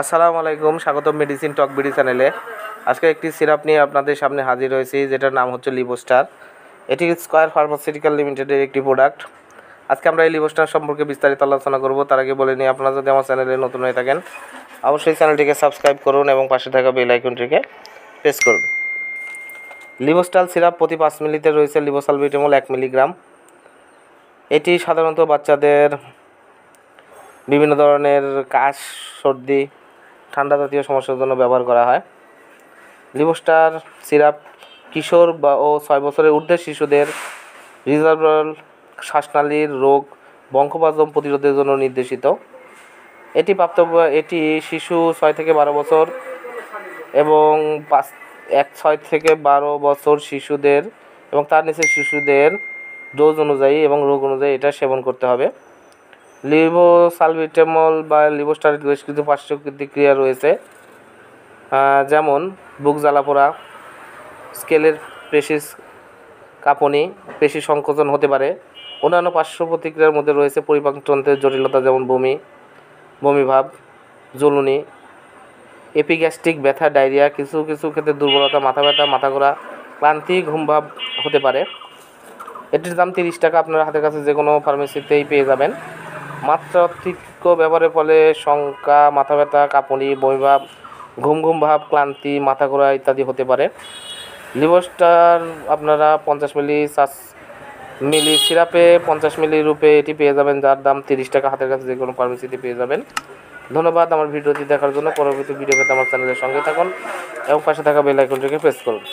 আসসালামু আলাইকুম, স্বাগতম মেডিসিন টক বিডি চ্যানেলে। আজকে একটি সিরাপ নিয়ে আপনাদের সামনে হাজির হয়েছি, যেটার নাম হচ্ছে লিবোস্টার। এটি স্কয়ার ফার্মাসিউটিক্যাল লিমিটেডের একটি প্রোডাক্ট। আজকে আমরা এই লিবোস্টার সম্পর্কে বিস্তারিত আলোচনা করব। তার আগে বলে নিই, আপনারা যদি আমার চ্যানেলে নতুন হয়ে থাকেন অবশ্যই চ্যানেলটিকে সাবস্ক্রাইব করুন এবং পাশে থাকা বেল আইকনটিকে প্রেস করুন। লিবোস্টার সিরাপ প্রতি 5 মিলিতে রয়েছে লিবোসালবিটামল 1 মিলিগ্রাম। এটি সাধারণত বাচ্চাদের বিভিন্ন ধরনের কাশ, সর্দি, ঠান্ডা জাতীয় সমস্যার জন্য ব্যবহার করা হয়। লিবোস্টার সিরাপ কিশোর ও 6 বছরের ঊর্ধ্বের শিশুদের রিজার্ভাল শ্বাসনালীর রোগ, বঙ্কপাজম প্রতিরোধের জন্য নির্দেশিত। এটি শিশু 6 থেকে 12 বছর এবং 6 থেকে 12 বছর শিশুদের এবং তার নিচের শিশুদের ডোজ অনুযায়ী এবং রোগ অনুযায়ী এটা সেবন করতে হবে। লিবোসালবিটামল বা লিবোস্টারের বেশ কিছু পার্শ্ব প্রতিক্রিয়া রয়েছে, যেমন বুক জ্বালাপোড়া, স্কেলের পেশি কাঁপুনি, পেশি সংকোচন হতে পারে। অন্যান্য পার্শ্ব প্রতিক্রিয়ার মধ্যে রয়েছে পরিপাকতন্ত্রের জটিলতা, যেমন বমিভাব, জ্বলুনি, এপিগ্যাস্ট্রিক ব্যথা, ডায়রিয়া, কিছু কিছু ক্ষেত্রে দুর্বলতা, মাথা ব্যথা, মাথা ঘোরা, ক্লান্তি, ঘুমভাব হতে পারে। এটির দাম 30 টাকা। আপনার হাতের কাছে যে কোনো ফার্মেসিতেই পেয়ে যাবেন। মাত্রাতিরিক্ত ব্যবহারের ফলে শঙ্কা, মাথা ব্যথা, কাঁপুনি, বমিভাব, ঘুম ভাব, ক্লান্তি, মাথা ঘোরা ইত্যাদি হতে পারে। লিবোস্টার আপনারা 50 মিলি সিরাপে 50 মিলি রূপে এটি পেয়ে যাবেন, যার দাম 30 টাকা। হাতের কাছে যে কোনো ফার্মেসিতে পেয়ে যাবেন। ধন্যবাদ আমার ভিডিওটি দেখার জন্য। পরবর্তী ভিডিও পেতে আমার চ্যানেলের সঙ্গে থাকুন এবং পাশে থাকা বেল আইকনটিকে প্রেস করুন।